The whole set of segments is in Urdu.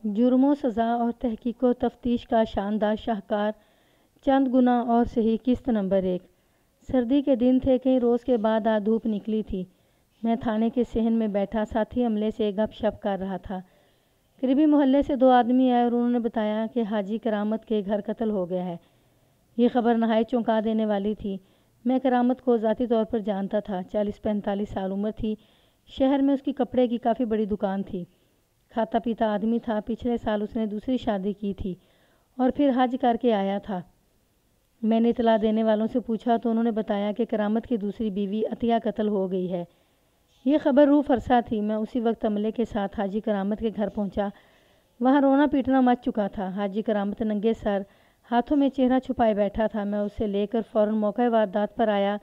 جرم و سزا اور تحقیق و تفتیش کا شاندار شاہکار، چند گنا اور صحیح قسط نمبر 1۔ سردی کے دن تھے، کئی روز کے بعد آج دھوپ نکلی تھی۔ میں تھانے کے صحن میں بیٹھا ساتھی عملے سے گپ شپ کر رہا تھا۔ قریبی محلے سے 2 آدمی آئے اور انہوں نے بتایا کہ حاجی کرامت کے گھر قتل ہو گیا ہے۔ یہ خبر نہایت چونکا دینے والی تھی۔ میں کرامت کو ذاتی طور پر جانتا تھا۔ 40-45 سال عمر تھی۔ شہر میں اس کی کپڑے کی کافی بڑی دکان تھی۔ کھاتا پیتا آدمی تھا۔ پچھلے سال اس نے دوسری شادی کی تھی اور پھر حج کر کے آیا تھا۔ میں نے اطلاع دینے والوں سے پوچھا تو انہوں نے بتایا کہ کرامت کی دوسری بیوی عطیہ قتل ہو گئی ہے۔ یہ خبر روح فرسا تھی۔ میں اسی وقت عملے کے ساتھ حاجی کرامت کے گھر پہنچا۔ وہاں رونا پیٹنا مچ چکا تھا۔ حاجی کرامت ننگے سر، ہاتھوں میں چہرہ چھپائے بیٹھا تھا۔ میں اسے لے کر فوراً موقع واردات پر آیا۔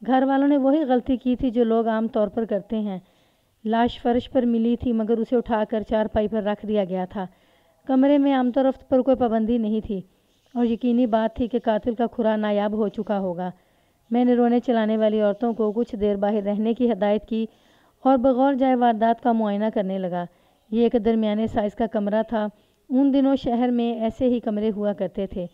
گھر والوں نے وہی غلطی کی تھی جو لوگ عام طور پر کرتے ہیں۔ لاش فرش پر ملی تھی مگر اسے اٹھا کر چارپائی پر رکھ دیا گیا تھا۔ کمرے میں آمد و رفت پر کوئی پابندی نہیں تھی اور یقینی بات تھی کہ قاتل کا کھرا نایاب ہو چکا ہوگا۔ میں نے رونے چلانے والی عورتوں کو کچھ دیر باہر رہنے کی ہدایت کی اور بغور جائے واردات کا معائنہ کرنے لگا۔ یہ ایک درمیانے سائز کا کمرہ تھا۔ ان دنوں شہر میں ایسے ہی کمرے ہوا کرتے تھے۔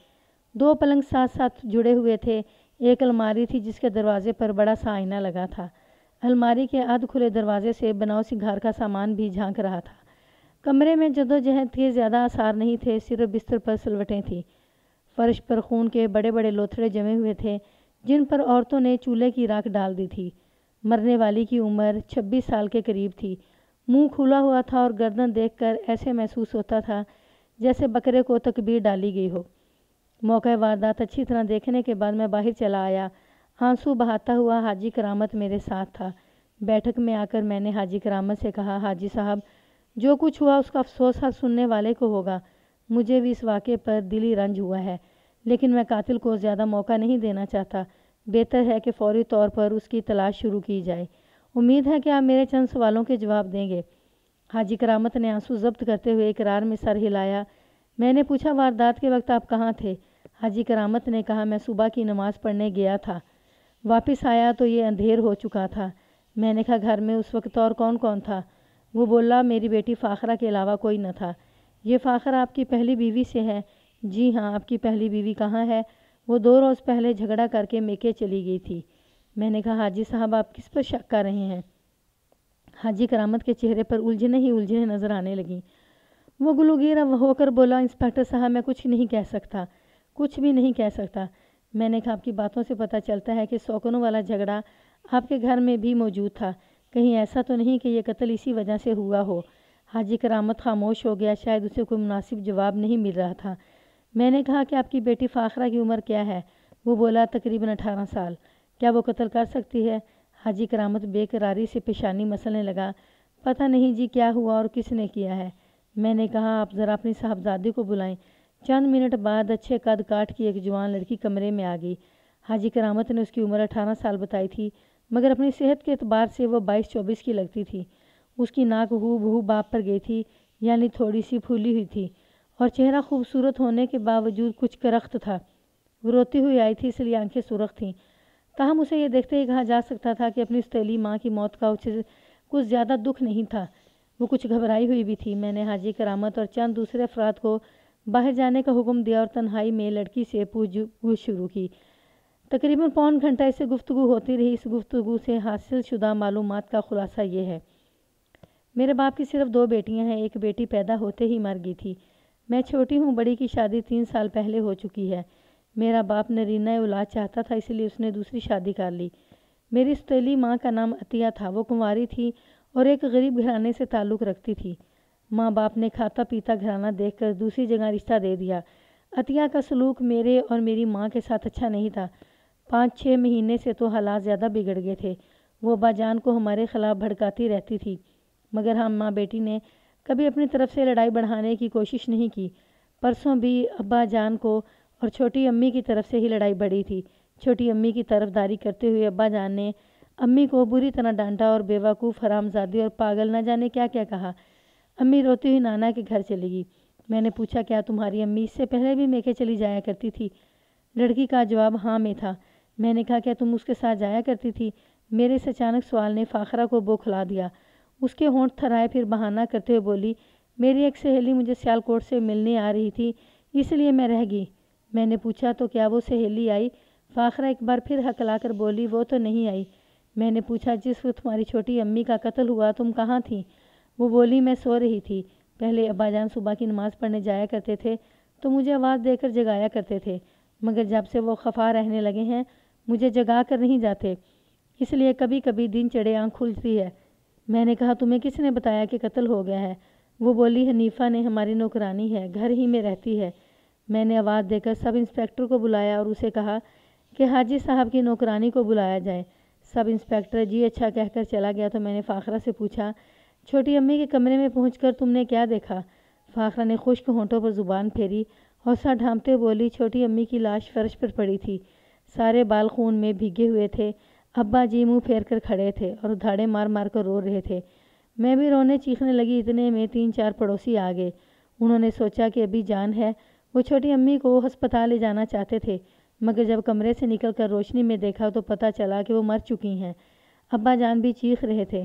2 پلنگ ساتھ ساتھ جڑے ہوئے تھے۔ ایک الماری تھی جس کے دروازے پر بڑا سا آئینہ لگا تھا۔ الماری کے آدھ کھلے دروازے سے بناؤ سنگھار کا سامان بھی جھانک رہا تھا۔ کمرے میں جدوجہد کے زیادہ آثار نہیں تھے، صرف بستر پر سلوٹیں تھیں۔ فرش پر خون کے بڑے بڑے لوتھڑے جمے ہوئے تھے جن پر عورتوں نے چولہے کی راکھ ڈال دی تھی۔ مرنے والی کی عمر 26 سال کے قریب تھی۔ منہ کھلا ہوا تھا اور گردن دیکھ کر ایسے محسوس ہوتا تھا جیسے بکرے کو تکبیر ڈالی گئی ہو۔ موقع واردات اچھی طرح دیکھنے کے بعد میں باہر چلا آیا۔ آنسو بہاتا ہوا حاجی کرامت میرے ساتھ تھا۔ بیٹھک میں آ کر میں نے حاجی کرامت سے کہا، حاجی صاحب، جو کچھ ہوا اس کا افسوس ہر سننے والے کو ہوگا۔ مجھے بھی اس واقعے پر دلی رنج ہوا ہے، لیکن میں قاتل کو زیادہ موقع نہیں دینا چاہتا۔ بہتر ہے کہ فوری طور پر اس کی تلاش شروع کی جائے۔ امید ہے کہ آپ میرے چند سوالوں کے جواب دیں گے۔ حاجی کرامت نے آنسو ضبط کرتے ہوئے اقرار میں سر ہلایا۔ میں نے پوچھا، واردات کے وقت آپ کہاں تھے؟ حاجی کرامت نے کہا، میں صبح کی نماز پڑھنے گیا تھا۔ واپس آیا تو یہ اندھیر ہو چکا تھا۔ میں نے کہا، گھر میں اس وقت اور کون کون تھا؟ وہ بولا، میری بیٹی فاخرہ کے علاوہ کوئی نہ تھا۔ یہ فاخرہ آپ کی پہلی بیوی سے ہے؟ جی ہاں۔ آپ کی پہلی بیوی کہاں ہے؟ وہ 2 روز پہلے جھگڑا کر کے میکے چلی گئی تھی۔ میں نے کہا، حاجی صاحب آپ کس پر شک کر رہے ہیں؟ حاجی کرامت کے چہرے پر الجھنیں ہی الجھنیں نظر آنے لگیں۔ وہ گلوگیر ہو کر بولا، انسپکٹر صاحب میں کچھ نہیں کہہ سکتا، کچھ بھی نہیں کہہ سکتا۔ میں نے کہا، آپ کی باتوں سے پتہ چلتا ہے کہ سوکنوں والا جھگڑا آپ کے گھر میں بھی موجود تھا۔ کہیں ایسا تو نہیں کہ یہ قتل اسی وجہ سے ہوا ہو؟ حاجی کرامت خاموش ہو گیا، شاید اسے کوئی مناسب جواب نہیں مل رہا تھا۔ میں نے کہا کہ آپ کی بیٹی فاخرہ کی عمر کیا ہے؟ وہ بولا، تقریباً 18 سال۔ کیا وہ قتل کر سکتی ہے؟ حاجی کرامت بے قراری سے پیشانی مسلنے لگا۔ پتہ نہیں جی کیا ہوا اور کس نے کیا ہے۔ میں نے کہا، آپ ذرا اپنی صاحبزادی کو بلائیں۔ چند منٹ بعد اچھے قد کاٹ کی ایک جوان لڑکی کمرے میں آ گئی۔ حاجی کرامت نے اس کی عمر 18 سال بتائی تھی مگر اپنی صحت کے اعتبار سے وہ 22-24 کی لگتی تھی۔ اس کی ناک ہو بہو باپ پر گئی تھی، یعنی تھوڑی سی پھولی ہوئی تھی اور چہرہ خوبصورت ہونے کے باوجود کچھ کرخت تھا۔ وہ روتی ہوئی آئی تھی اس لیے آنکھیں سرخ تھیں۔ تاہم اسے یہ دیکھتے ہی کہا جا سکتا تھا کہ اپنی سوتیلی ماں کی موت کا اسے کچھ زیادہ دکھ نہیں تھا۔ وہ کچھ گھبرائی ہوئی بھی تھی۔ میں نے حاجی کرامت اور چند دوسرے افراد کو باہر جانے کا حکم دیا اور تنہائی میں لڑکی سے پوچھ گچھ شروع کی۔ تقریباً پون گھنٹہ اس سے گفتگو ہوتی رہی۔ اس گفتگو سے حاصل شدہ معلومات کا خلاصہ یہ ہے، میرے باپ کی صرف 2 بیٹیاں ہیں۔ ایک بیٹی پیدا ہوتے ہی مر گئی تھی۔ میں چھوٹی ہوں۔ بڑی کی شادی 3 سال پہلے ہو چکی ہے۔ میرا باپ نرینہ اولاد چاہتا تھا، اس لیے اس نے دوسری شادی کر لی۔ میری سوتیلی ماں کا نام عطیہ تھا۔ وہ کنواری تھی اور ایک غریب گھرانے سے تعلق رکھتی تھی۔ ماں باپ نے کھاتا پیتا گھرانہ دیکھ کر دوسری جگہ رشتہ دے دیا۔ عطیہ کا سلوک میرے اور میری ماں کے ساتھ اچھا نہیں تھا۔ 5-6 مہینے سے تو حالات زیادہ بگڑ گئے تھے۔ وہ ابا جان کو ہمارے خلاف بھڑکاتی رہتی تھی مگر ہم ماں بیٹی نے کبھی اپنی طرف سے لڑائی بڑھانے کی کوشش نہیں کی۔ پرسوں بھی ابا جان کو اور چھوٹی امی کی طرف سے ہی لڑائی بڑھی تھی۔ چھوٹی امی کی طرفداری کرتے ہوئے ابا جان نے امی کو بری طرح ڈانٹا اور بیوقوف، حرامزادی اور پاگل نہ جانے کیا کیا کہا۔ امی روتی ہوئی نانا کے گھر چلی گئی۔ میں نے پوچھا، کیا تمہاری امی اس سے پہلے بھی میکے چلی جایا کرتی تھی؟ لڑکی کا جواب ہاں میں تھا۔ میں نے کہا، کیا تم اس کے ساتھ جایا کرتی تھی؟ میرے اس اچانک سوال نے فاخرہ کو بوکھلا دیا۔ اس کے ہونٹ تھرائے، پھر بہانہ کرتے ہوئے بولی، میری ایک سہیلی مجھے سیالکوٹ سے ملنے آ رہی تھی، اس لیے میں رہ گئی۔ میں نے پوچھا تو کیا وہ سہیلی آئی؟ فاخرہ ایک بار پھر ہکلا کر بولی، وہ تو نہیں آئی۔ میں نے پوچھا جس وقت تمہاری چھوٹی امی کا قتل ہوا تم کہاں تھیں؟ وہ بولی میں سو رہی تھی۔ پہلے ابا جان صبح کی نماز پڑھنے جایا کرتے تھے تو مجھے آواز دے کر جگایا کرتے تھے، مگر جب سے وہ خفا رہنے لگے ہیں مجھے جگا کر نہیں جاتے، اس لیے کبھی کبھی دن چڑھے آنکھ کھلتی ہے۔ میں نے کہا تمہیں کس نے بتایا کہ قتل ہو گیا ہے؟ وہ بولی حنیفہ نے، ہماری نوکرانی ہے، گھر ہی میں رہتی ہے۔ میں نے آواز دے کر سب انسپکٹر کو بلایا اور اسے کہا کہ حاجی صاحب کی نوکرانی کو بلایا جائے۔ سب انسپکٹر جی اچھا کہہ کر چلا گیا تو میں نے فاخرہ سے پوچھا، چھوٹی امی کے کمرے میں پہنچ کر تم نے کیا دیکھا؟ فاخرہ نے خشک ہونٹوں پر زبان پھیری اور سر ڈھانپتے بولی، چھوٹی امی کی لاش فرش پر پڑی تھی، سارے بال خون میں بھیگے ہوئے تھے، ابا جی منہ پھیر کر کھڑے تھے اور دھاڑے مار مار کر رو رہے تھے۔ میں بھی رونے چیخنے لگی، اتنے میں 3-4 پڑوسی آ گئے۔ انہوں نے سوچا کہ ابھی جان ہے، وہ چھوٹی امی کو ہسپتال لے جانا چاہتے تھے، مگر جب کمرے سے نکل کر روشنی میں دیکھا تو پتہ چلا کہ وہ مر چکی ہیں۔ ابا جان بھی چیخ رہے تھے،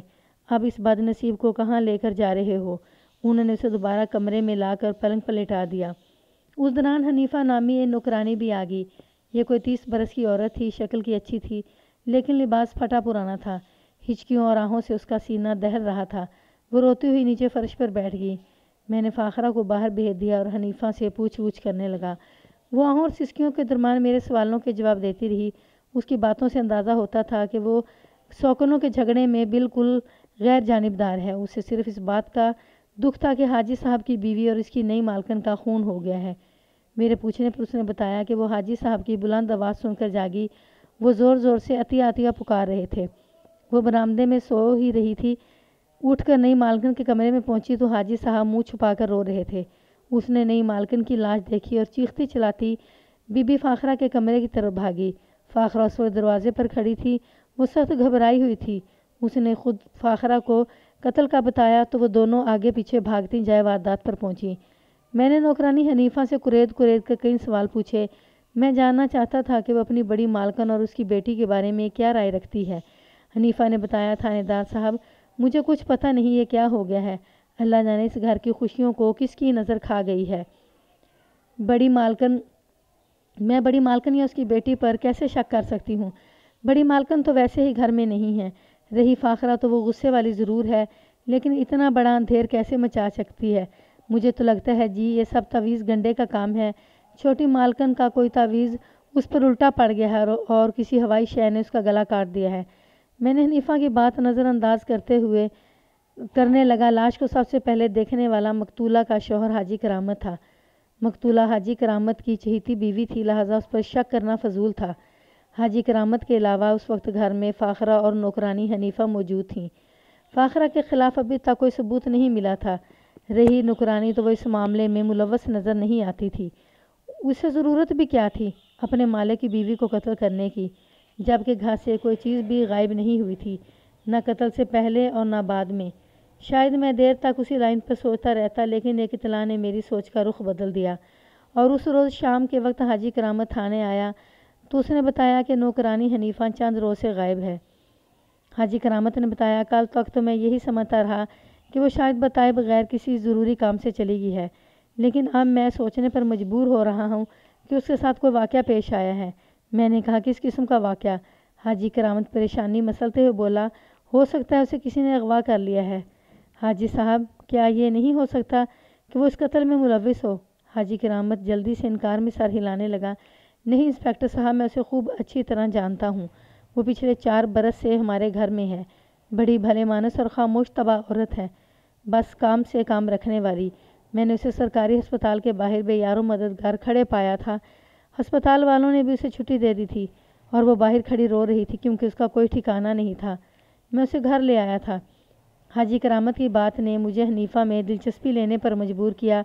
اب اس بد نصیب کو کہاں لے کر جا رہے ہو؟ انہوں نے اسے دوبارہ کمرے میں لا کر پلنگ پر لٹا دیا۔ اس دوران حنیفہ نامی ایک نوکرانی بھی آ گئی۔ یہ کوئی 30 برس کی عورت تھی، شکل کی اچھی تھی لیکن لباس پھٹا پرانا تھا، ہچکیوں اور آہوں سے اس کا سینہ دہل رہا تھا۔ وہ روتی ہوئی نیچے فرش پر بیٹھ گئی۔ میں نے فاخرہ کو باہر بھیج دیا اور حنیفہ سے پوچھ گچھ کرنے لگا۔ وہ آہوں اور سسکیوں کے درمیان میرے سوالوں کے جواب دیتی رہی۔ اس کی باتوں سے اندازہ ہوتا تھا کہ وہ سوکنوں کے جھگڑے میں بالکل غیر جانبدار ہے۔ اسے صرف اس بات کا دکھ تھا کہ حاجی صاحب کی بیوی اور اس کی نئی مالکن کا خون ہو گیا ہے۔ میرے پوچھنے پر اس نے بتایا کہ وہ حاجی صاحب کی بلند آواز سن کر جاگی۔ وہ زور زور سے عطیہ عطیہ پکار رہے تھے۔ وہ برآمدے میں سو ہی رہی تھی، اٹھ کر نئی مالکن کے کمرے میں پہنچی تو حاجی صاحب منہ چھپا کر رو رہے تھے۔ اس نے نئی مالکن کی لاش دیکھی اور چیختی چلاتی بی بی فاخرہ کے کمرے کی طرف بھاگی۔ فاخرہ اس وقت دروازے پر کھڑی تھی، وہ سخت گھبرائی ہوئی تھی۔ اس نے خود فاخرہ کو قتل کا بتایا تو وہ دونوں آگے پیچھے بھاگتی جائے واردات پر پہنچی۔ میں نے نوکرانی حنیفہ سے کرید کر کئی سوال پوچھے۔ میں جاننا چاہتا تھا کہ وہ اپنی بڑی مالکن اور اس کی بیٹی کے بارے میں کیا رائے رکھتی ہے۔ حنیفہ نے بتایا، تھانے دار صاحب مجھے کچھ پتہ نہیں یہ کیا ہو گیا ہے، اللہ جانے اس گھر کی خوشیوں کو کس کی نظر کھا گئی ہے۔ میں بڑی مالکن یا اس کی بیٹی پر کیسے شک کر سکتی ہوں؟ بڑی مالکن تو ویسے ہی گھر میں نہیں ہے، رہی فاخرہ تو وہ غصے والی ضرور ہے، لیکن اتنا بڑا اندھیر کیسے مچا سکتی ہے؟ مجھے تو لگتا ہے جی یہ سب تعویذ گنڈے کا کام ہے۔ چھوٹی مالکن کا کوئی تعویذ اس پر الٹا پڑ گیا ہے اور کسی ہوائی شے نے اس کا گلا کاٹ دیا ہے۔ میں نے حنیفہ کی بات نظر انداز کرنے لگا۔ لاش کو سب سے پہلے دیکھنے والا مقتولہ کا شوہر حاجی کرامت تھا۔ مقتولہ حاجی کرامت کی چہیتی بیوی تھی، لہذا اس پر شک کرنا فضول تھا۔ حاجی کرامت کے علاوہ اس وقت گھر میں فاخرہ اور نوکرانی حنیفہ موجود تھیں۔ فاخرہ کے خلاف ابھی تک کوئی ثبوت نہیں ملا تھا، رہی نوکرانی تو وہ اس معاملے میں ملوث نظر نہیں آتی تھی۔ اسے ضرورت بھی کیا تھی اپنے مالک کی بیوی کو قتل کرنے کی، جبکہ گھر سے کوئی چیز بھی غائب نہیں ہوئی تھی، نہ قتل سے پہلے اور نہ بعد میں۔ شاید میں دیر تک اسی لائن پر سوچتا رہتا، لیکن ایک اطلاع نے میری سوچ کا رخ بدل دیا، اور اس روز شام کے وقت حاجی کرامت تھانے آیا تو اس نے بتایا کہ نوکرانی حنیفہ چند روز سے غائب ہے۔ حاجی کرامت نے بتایا، کل تک تو میں یہی سمجھتا رہا کہ وہ شاید بتائے بغیر کسی ضروری کام سے چلی گئی ہے، لیکن اب میں سوچنے پر مجبور ہو رہا ہوں کہ اس کے ساتھ کوئی واقعہ پیش آیا ہے۔ میں نے کہا، کس قسم کا واقعہ؟ حاجی کرامت پریشانی مسلتے ہوئے بولا، ہو سکتا ہے اسے کسی نے اغوا کر لیا ہے۔ حاجی صاحب کیا یہ نہیں ہو سکتا کہ وہ اس قتل میں ملوث ہو؟ حاجی کرامت جلدی سے انکار میں سر ہلانے لگا، نہیں انسپکٹر صاحب، میں اسے خوب اچھی طرح جانتا ہوں، وہ پچھلے 4 برس سے ہمارے گھر میں ہے، بڑی بھلے مانس اور خاموش طبع عورت ہے، بس کام سے کام رکھنے والی۔ میں نے اسے سرکاری ہسپتال کے باہر بے یار و مددگار کھڑے پایا تھا، ہسپتال والوں نے بھی اسے چھٹی دے دی تھی اور وہ باہر کھڑی رو رہی تھی کیونکہ اس کا کوئی ٹھکانہ نہیں تھا۔ میں اسے گھر لے آیا تھا۔ حاجی کرامت کی بات نے مجھے حنیفہ میں دلچسپی لینے پر مجبور کیا۔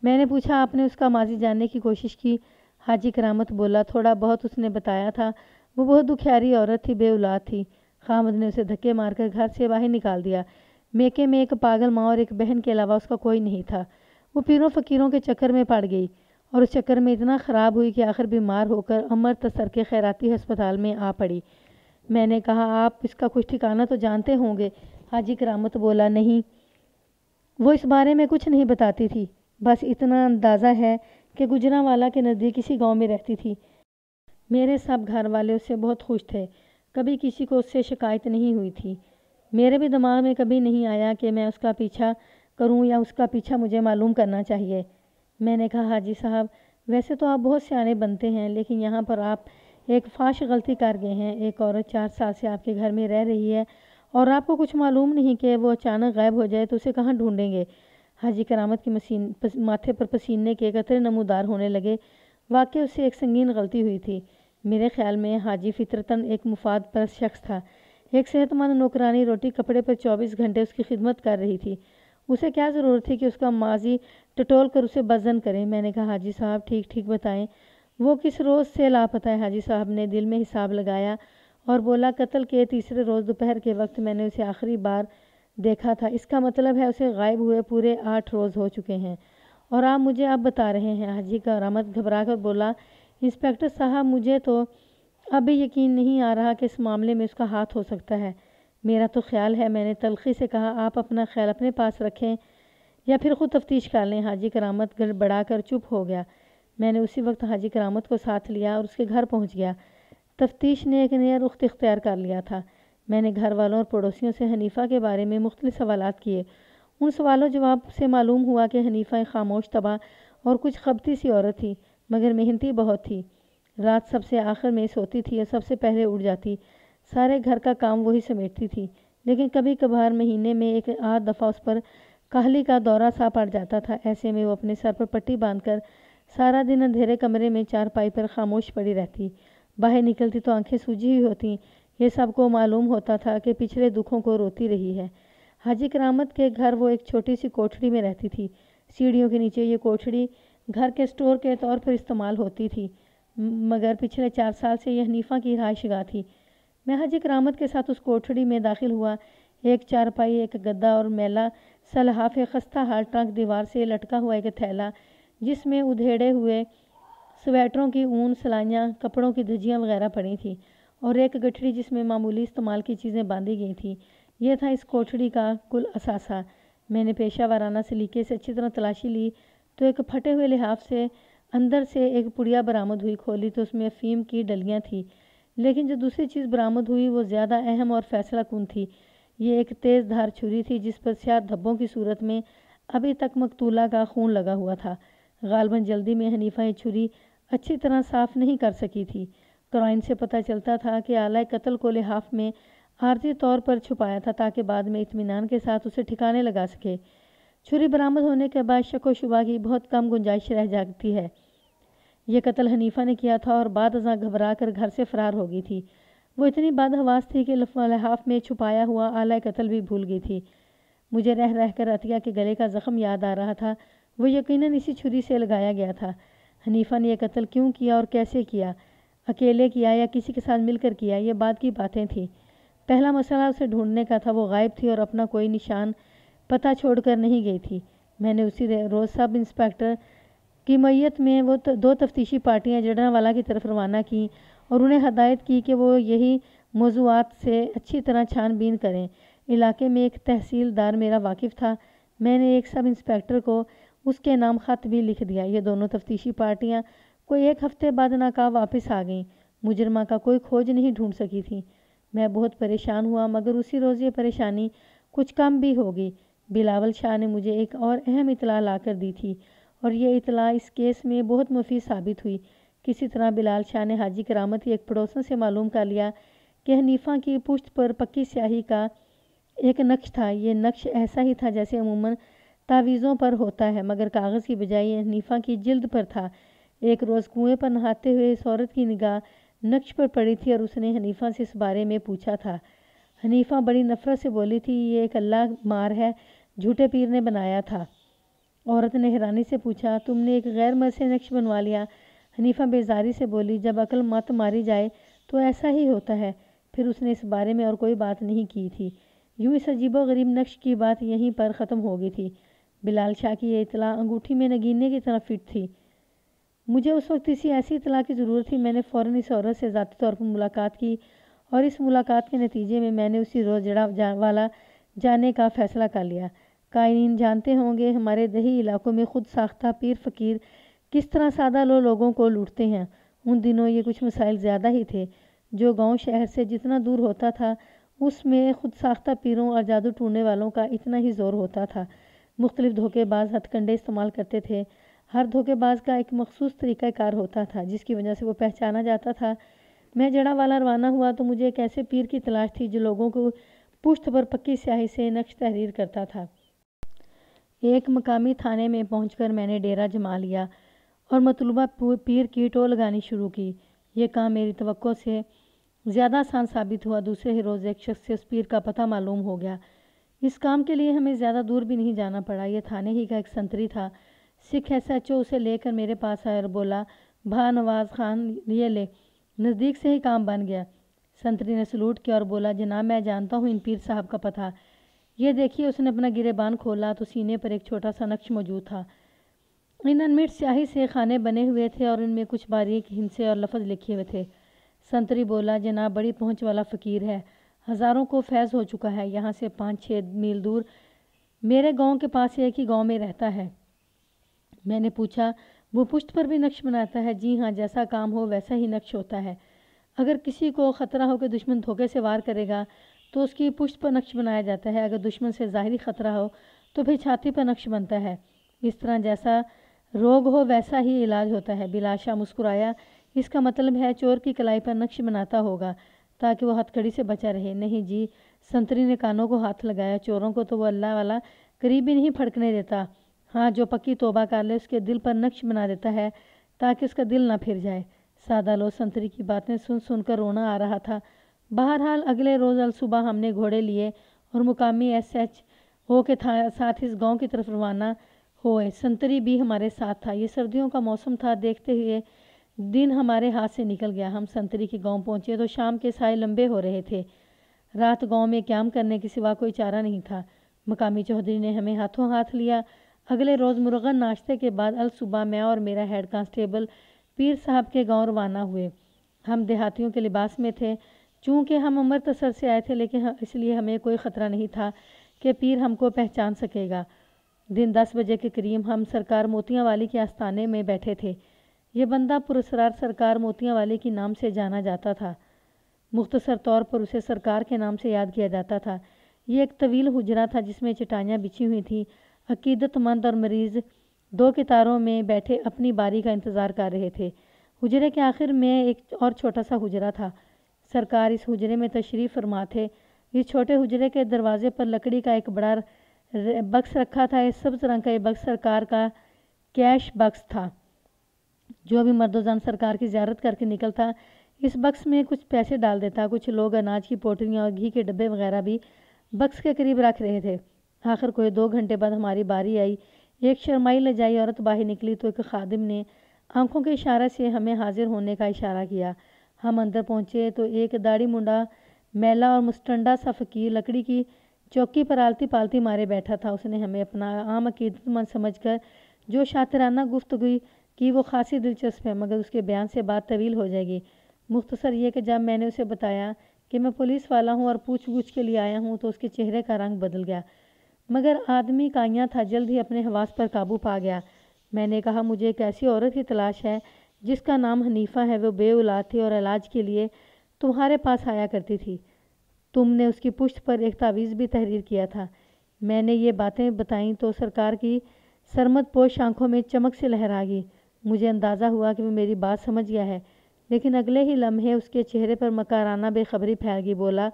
میں نے پوچھا، آپ نے اس کا ماضی جاننے کی کوشش کی؟ حاجی کرامت بولا، تھوڑا بہت اس نے بتایا تھا، وہ بہت دکھیاری عورت تھی، بے اولاد تھی، خامد نے اسے دھکے مار کر گھر سے باہر نکال دیا، میکے میں ایک پاگل ماں اور ایک بہن کے علاوہ اس کا کوئی نہیں تھا، وہ پیروں فقیروں کے چکر میں پڑ گئی اور اس چکر میں اتنا خراب ہوئی کہ آخر بیمار ہو کر امرتسر کے خیراتی ہسپتال میں آ پڑی۔ میں نے کہا، آپ اس کا کچھ ٹھکانہ تو جانتے ہوں گے؟ حاجی کرامت بولا، نہیں، وہ اس بارے میں کچھ نہیں بتاتی تھی، بس اتنا اندازہ ہے کہ گجرانوالہ کے نزدیک کسی گاؤں میں رہتی تھی۔ میرے سب گھر والے اس سے بہت خوش تھے، کبھی کسی کو اس سے شکایت نہیں ہوئی تھی۔ میرے بھی دماغ میں کبھی نہیں آیا کہ میں اس کا پیچھا کروں یا اس کا پیچھا مجھے معلوم کرنا چاہیے۔ میں نے کہا، حاجی صاحب ویسے تو آپ بہت سیانے بنتے ہیں، لیکن یہاں پر آپ ایک فاش غلطی کر گئے ہیں۔ ایک عورت 4 سال سے آپ کے گھر میں رہ رہی ہے اور آپ کو کچھ معلوم نہیں کہ وہ اچانک غائب ہو جائے تو اسے کہاں ڈھونڈیں گے؟ حاجی کرامت کے ماتھے پر پسینے کے قطرے نمودار ہونے لگے۔ واقعی اس سے ایک سنگین غلطی ہوئی تھی۔ میرے خیال میں حاجی فطرتاً ایک مفاد پرست شخص تھا۔ ایک صحت مند نوکرانی روٹی کپڑے پر 24 گھنٹے اس کی خدمت کر رہی تھی۔ اسے کیا ضرورت تھی کہ اس کا ماضی ٹٹول کر اسے بدظن کریں؟ میں نے کہا، حاجی صاحب ٹھیک بتائیں، وہ کس روز سے لاپتہ ہے؟ حاجی صاحب نے دل میں حساب لگایا اور بولا، قتل کے تیسرے روز دوپہر کے وقت میں نے اسے آخری بار دیکھا تھا۔ اس کا مطلب ہے اسے غائب ہوئے پورے 8 روز ہو چکے ہیں، اور آپ مجھے اب بتا رہے ہیں؟ حاجی کرامت گھبرا کر بولا، انسپکٹر صاحب مجھے تو اب بھی یقین نہیں آ رہا کہ اس معاملے میں اس کا ہاتھ ہو سکتا ہے۔ میرا تو خیال ہے، میں نے تلخی سے کہا، آپ اپنا خیال اپنے پاس رکھیں یا پھر خود تفتیش کر لیں۔ حاجی کرامت گڑبڑا کر چپ ہو گیا۔ میں نے اسی وقت حاجی کرامت کو ساتھ لیا اور اس کے گھر پہنچ گیا۔ تفتیش نے ایک نیا رخ اختیار کر لیا تھا۔ میں نے گھر والوں اور پڑوسیوں سے حنیفہ کے بارے میں مختلف سوالات کیے۔ ان سوالوں جواب سے معلوم ہوا کہ حنیفہ ایک خاموش طبع اور کچھ خبتی سی عورت تھی، مگر محنتی بہت تھی۔ رات سب سے آخر میں سوتی تھی اور سب سے پہلے اٹھ جاتی۔ سارے گھر کا کام وہی سمیٹتی تھی، لیکن کبھی کبھار مہینے میں ایک آدھ دفعہ اس پر کاہلی کا دورہ سا پڑ جاتا تھا۔ ایسے میں وہ اپنے سر پر پٹی باندھ کر سارا دن اندھیرے کمرے میں چارپائی پر خاموش پڑی رہتی۔ باہر نکلتی تو آنکھیں سوجی ہوئی ہوتی۔ یہ سب کو معلوم ہوتا تھا کہ پچھلے دکھوں کو روتی رہی ہے۔ حاجی کرامت کے گھر وہ ایک چھوٹی سی کوٹھڑی میں رہتی تھی۔ سیڑھیوں کے نیچے یہ کوٹھڑی گھر کے اسٹور کے طور پر استعمال ہوتی تھی، مگر پچھلے 4 سال سے یہ حنیفہ کی رہائش گاہ تھی۔ میں حاجی کرامت کے ساتھ اس کوٹھڑی میں داخل ہوا۔ ایک چارپائی، ایک گدا اور میلا سا لحاف خستہ حال ٹرنک، دیوار سے لٹکا ہوا ایک تھیلا جس میں ادھیڑے ہوئے سویٹروں کی اون، سلائیاں، کپڑوں کی دھجیاں وغیرہ پڑی تھیں، اور ایک گٹھڑی جس میں معمولی استعمال کی چیزیں باندھی گئی تھیں۔ یہ تھا اس کوٹھڑی کا کل اثاثہ۔ میں نے پیشہ ورانہ سلیقے سے اچھی طرح تلاشی لی تو ایک پھٹے ہوئے لحاف سے اندر سے ایک پڑیا برآمد ہوئی۔ کھولی تو اس میں افیم کی ڈلیاں تھیں، لیکن جو دوسری چیز برآمد ہوئی وہ زیادہ اہم اور فیصلہ کن تھی۔ یہ ایک تیز دھار چھری تھی جس پر سیاہ دھبوں کی صورت میں ابھی تک مقتولہ کا خون لگا ہوا تھا۔ غالباً جلدی میں حنیفہ یہ چھری اچھی طرح صاف نہیں کر سکی تھی۔ قرائن سے پتہ چلتا تھا کہ آلہ قتل کو لحاف میں عارضی طور پر چھپایا تھا تاکہ بعد میں اطمینان کے ساتھ اسے ٹھکانے لگا سکے۔ چھری برآمد ہونے کے بعد شک و شبہ کی بہت کم گنجائش رہ جاتی ہے۔ یہ قتل حنیفہ نے کیا تھا اور بعد ازاں گھبرا کر گھر سے فرار ہو گئی تھی۔ وہ اتنی بدحواس تھی کہ لحاف میں چھپایا ہوا آلہ قتل بھی بھول گئی تھی۔ مجھے رہ رہ کر عطیہ کے گلے کا زخم یاد آ رہا تھا۔ وہ یقیناً اسی چھری سے لگایا گیا تھا۔ حنیفہ نے یہ قتل کیوں کیا اور کیسے کیا؟ اکیلے کیا یا کسی کے ساتھ مل کر کیا؟ یہ بعد کی باتیں تھیں۔ پہلا مسئلہ اسے ڈھونڈنے کا تھا۔ وہ غائب تھی اور اپنا کوئی نشان پتہ چھوڑ کر نہیں گئی تھی۔ میں نے اسی روز سب انسپکٹر کی معیت میں وہ 2 تفتیشی پارٹیاں جڑرانوالہ کی طرف روانہ کیں اور انہیں ہدایت کی کہ وہ یہی موضوعات سے اچھی طرح چھان بین کریں۔ علاقے میں ایک تحصیلدار میرا واقف تھا۔ میں نے ایک سب انسپکٹر کو اس کے نام خط بھی لکھ دیا۔ یہ دونوں تفتیشی پارٹیاں کوئی 1 ہفتے بعد ناکام واپس آ گئیں۔ مجرمہ کا کوئی کھوج نہیں ڈھونڈ سکی تھی۔ میں بہت پریشان ہوا، مگر اسی روز یہ پریشانی کچھ کم بھی ہو گئی۔ بلاول شاہ نے مجھے ایک اور اہم اطلاع لا کر دی تھی، اور یہ اطلاع اس کیس میں بہت مفید ثابت ہوئی۔ کسی طرح بلال شاہ نے حاجی کرامت کی ایک پڑوسن سے معلوم کر لیا کہ حنیفہ کی پشت پر پکی سیاہی کا ایک نقش تھا۔ یہ نقش ایسا ہی تھا جیسے عموماً تعویذوں پر ہوتا ہے، مگر کاغذ کی بجائے یہ حنیفہ کی جلد پر تھا۔ ایک روز کنویں پر نہاتے ہوئے اس عورت کی نگاہ نقش پر پڑی تھی اور اس نے حنیفہ سے اس بارے میں پوچھا تھا۔ حنیفہ بڑی نفرت سے بولی تھی، یہ ایک اللہ مار ہے، جھوٹے پیر نے بنایا تھا۔ عورت نے حیرانی سے پوچھا، تم نے ایک غیر مرد سے نقش بنوا لیا؟ حنیفہ بیزاری سے بولی، جب عقل مت ماری جائے تو ایسا ہی ہوتا ہے۔ پھر اس نے اس بارے میں اور کوئی بات نہیں کی تھی۔ یوں اس عجیب و غریب نقش کی بات یہیں پر ختم ہو گئی تھی۔ بلال شاہ کی یہ اطلاع انگوٹھی میں نگینے کی طرح فٹ تھی۔ مجھے اس وقت کسی ایسی اطلاع کی ضرورت تھی۔ میں نے فوراً اس عورت سے ذاتی طور پر ملاقات کی، اور اس ملاقات کے نتیجے میں نے اسی روز جڑرانوالہ جانے کا فیصلہ کر لیا۔ قائنین جانتے ہوں گے ہمارے دیہی علاقوں میں خود ساختہ پیر فقیر کس طرح سادہ لوگوں کو لوٹتے ہیں۔ ان دنوں یہ کچھ مسائل زیادہ ہی تھے۔ جو گاؤں شہر سے جتنا دور ہوتا تھا اس میں خود ساختہ پیروں اور جادو ٹونے والوں کا اتنا ہی زور ہوتا تھا۔ مختلف دھوکے باز ہتھ کنڈے استعمال کرتے تھے۔ ہر دھوکے باز کا ایک مخصوص طریقہ کار ہوتا تھا جس کی وجہ سے وہ پہچانا جاتا تھا۔ میں جڑا والا روانہ ہوا تو مجھے ایک ایسے پیر کی تلاش تھی جو لوگوں کو پشت پر پکی سیاہی سے نقش تحریر کرتا تھا۔ ایک مقامی تھانے میں پہنچ کر میں نے ڈیرا جما لیا اور مطلوبہ پیر کی ٹو لگانی شروع کی۔ یہ کام میری توقع سے زیادہ آسان ثابت ہوا۔ دوسرے ہی روز ایک شخص سے اس پیر کا پتہ معلوم ہو گیا۔ اس کام کے لیے ہمیں زیادہ دور بھی نہیں جانا پڑا۔ یہ تھانے ہی کا ایک سنتری تھا۔ سکھ SHO اسے لے کر میرے پاس آیا اور بولا، بھا نواز خان یہ لے، نزدیک سے ہی کام بن گیا۔ سنتری نے سلوٹ کیا اور بولا، جناب میں جانتا ہوں ان پیر صاحب کا پتہ۔ یہ دیکھیے۔ اس نے اپنا گریبان کھولا تو سینے پر ایک چھوٹا سا نقش موجود تھا۔ ان انمٹ سیاہی سے خانے بنے ہوئے تھے اور ان میں کچھ باریک ہندسے اور لفظ لکھے ہوئے تھے۔ سنتری بولا، جناب بڑی پہنچ والا فقیر ہے، ہزاروں کو فیض ہو چکا ہے۔ یہاں سے 5-6 میل دور میرے گاؤں کے پاس ایک ہی گاؤں میں رہتا ہے۔ میں نے پوچھا، وہ پشت پر بھی نقش بناتا ہے؟ جی ہاں، جیسا کام ہو ویسا ہی نقش ہوتا ہے۔ اگر کسی کو خطرہ ہو کہ دشمن دھوکے سے وار کرے گا تو اس کی پشت پر نقش بنایا جاتا ہے۔ اگر دشمن سے ظاہری خطرہ ہو تو پھر چھاتی پر نقش بنتا ہے۔ اس طرح جیسا روگ ہو ویسا ہی علاج ہوتا ہے۔ بلاشا مسکرایا، اس کا مطلب ہے چور کی کلائی پر نقش بناتا ہوگا تاکہ وہ ہتھ کڑی سے بچا رہے۔ نہیں جی، سنتری نے کانوں کو ہاتھ لگایا، چوروں کو تو وہ اللہ والا قریب ہی نہیں پھڑکنے دیتا۔ ہاں، جو پکی توبہ کر لے اس کے دل پر نقش بنا دیتا ہے تاکہ اس کا دل نہ پھر جائے۔ سادہ لو سنتری کی باتیں سن سن کر رونا آ رہا تھا۔ بہرحال اگلے روز الصبح ہم نے گھوڑے لیے اور مقامی SHO کے ساتھ اس گاؤں کی طرف روانہ ہوئے۔ سنتری بھی ہمارے ساتھ تھا۔ یہ سردیوں کا موسم تھا۔ دیکھتے ہوئے دن ہمارے ہاتھ سے نکل گیا۔ ہم سنتری کے گاؤں پہنچے تو شام کے سائے لمبے ہو رہے تھے۔ رات گاؤں میں قیام کرنے کے سوا کوئی چارہ نہیں تھا۔ مقامی چودھری نے ہمیں ہاتھوں ہاتھ لیا۔ اگلے روز مرغن ناشتے کے بعد الصبح میں اور میرا ہیڈ کانسٹیبل پیر صاحب کے گاؤں روانہ ہوئے۔ ہم دیہاتیوں کے لباس میں تھے۔ چونکہ ہم امرتسر سے آئے تھے لیکن اس لیے ہمیں کوئی خطرہ نہیں تھا کہ پیر ہم کو پہچان سکے گا۔ دن 10 بجے کے قریب ہم سرکار موتیاں والی کے آستانے میں بیٹھے تھے۔ یہ بندہ پراسرار سرکار موتیاں والی کے نام سے جانا جاتا تھا۔ مختصر طور پر اسے سرکار کے نام سے یاد کیا جاتا تھا۔ یہ ایک طویل حجرہ تھا جس میں چٹائیاں بچھی ہوئی تھیں۔ عقیدت مند اور مریض 2 قطاروں میں بیٹھے اپنی باری کا انتظار کر رہے تھے۔ حجرے کے آخر میں ایک اور چھوٹا سا حجرہ تھا۔ سرکار اس حجرے میں تشریف فرما تھے۔ اس چھوٹے حجرے کے دروازے پر لکڑی کا ایک بڑا بکس رکھا تھا۔ اس سبز رنگ کا یہ بکس سرکار کا کیش بکس تھا۔ جو بھی مرد و زن سرکار کی زیارت کر کے نکلتا اس بکس میں کچھ پیسے ڈال دیتا۔ کچھ لوگ اناج کی پوٹلیاں اور گھی کے ڈبے وغیرہ بھی بکس کے قریب رکھ رہے تھے۔ آخر کوئی 2 گھنٹے بعد ہماری باری آئی۔ ایک شرمائی لجائی عورت باہر نکلی تو ایک خادم نے آنکھوں کے اشارے سے ہمیں حاضر ہونے کا اشارہ کیا۔ ہم اندر پہنچے تو ایک داڑھی منڈا میلا اور مستنڈا سا فقیر لکڑی کی چوکی پر آلتی پالتی مارے بیٹھا تھا۔ اس نے ہمیں اپنا عام عقیدت مند سمجھ کر جو شاطرانہ گفتگو کی وہ خاصی دلچسپ ہے مگر اس کے بیان سے بات طویل ہو جائے گی۔ مختصر یہ کہ جب میں نے اسے بتایا کہ میں پولیس والا ہوں اور پوچھ گچھ کے لیے آیا ہوں تو اس کے چہرے کا رنگ بدل گیا مگر آدمی کائیاں تھا، جلد ہی اپنے حواس پر قابو پا گیا۔ میں نے کہا، مجھے ایک ایسی عورت کی تلاش ہے جس کا نام حنیفہ ہے۔ وہ بے اولاد تھی اور علاج کے لیے تمہارے پاس آیا کرتی تھی۔ تم نے اس کی پشت پر ایک تعویذ بھی تحریر کیا تھا۔ میں نے یہ باتیں بتائیں تو سرکار کی سرمد پوش آنکھوں میں چمک سے لہرا گئی۔ مجھے اندازہ ہوا کہ وہ میری بات سمجھ گیا ہے لیکن اگلے ہی لمحے اس کے چہرے پر مکارانہ بے خبری پھیل گئی۔ بولا،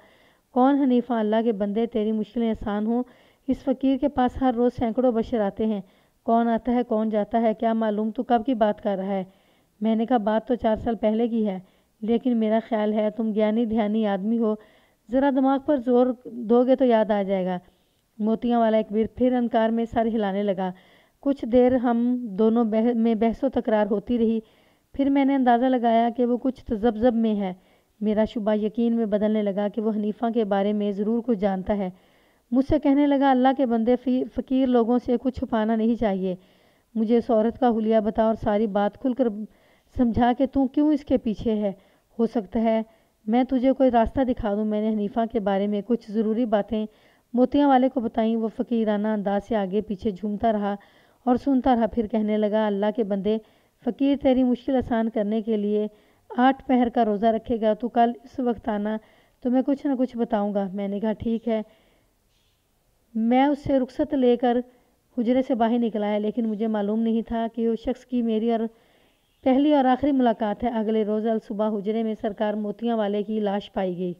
کون حنیفہ؟ اللہ کے بندے، تیری مشکلیں آسان ہوں۔ اس فقیر کے پاس ہر روز سینکڑوں بشر آتے ہیں۔ کون آتا ہے کون جاتا ہے کیا معلوم؟ تو کب کی بات کر رہا ہے؟ میں نے کہا، بات تو 4 سال پہلے کی ہے لیکن میرا خیال ہے تم گیانی دھیانی آدمی ہو، ذرا دماغ پر زور دو گے تو یاد آ جائے گا۔ موتیاں والا ایک بار پھر انکار میں سر ہلانے لگا۔ کچھ دیر ہم دونوں میں بحث و تکرار ہوتی رہی۔ پھر میں نے اندازہ لگایا کہ وہ کچھ تذبذب میں ہے۔ میرا شبہ یقین میں بدلنے لگا کہ وہ حنیفہ کے بارے میں ضرور کچھ جانتا ہے۔ مجھ سے کہنے لگا، اللہ کے بندے، فقیر لوگوں سے کچھ چھپانا نہیں چاہیے۔ مجھے اس عورت کا حلیہ بتا اور ساری بات کھل کر سمجھا کہ تو کیوں اس کے پیچھے ہے۔ ہو سکتا ہے میں تجھے کوئی راستہ دکھا دوں۔ میں نے حنیفہ کے بارے میں کچھ ضروری باتیں موتیاں والے کو بتائیں۔ وہ فقیرانہ انداز سے آگے پیچھے جھومتا رہا اور سنتا رہا، پھر کہنے لگا، اللہ کے بندے، فقیر تیری مشکل آسان کرنے کے لیے 8 پہر کا روزہ رکھے گا، تو کل اس وقت آنا، تو میں کچھ نہ کچھ بتاؤں گا۔ میں نے کہا ٹھیک ہے۔ میں اس سے رخصت لے کر حجرے سے باہر نکل آیا، لیکن مجھے معلوم نہیں تھا کہ اس شخص کی میری اور پہلی اور آخری ملاقات ہے۔ اگلے روز الصبح حجرے میں سرکار موتیاں والے کی لاش پائی گئی۔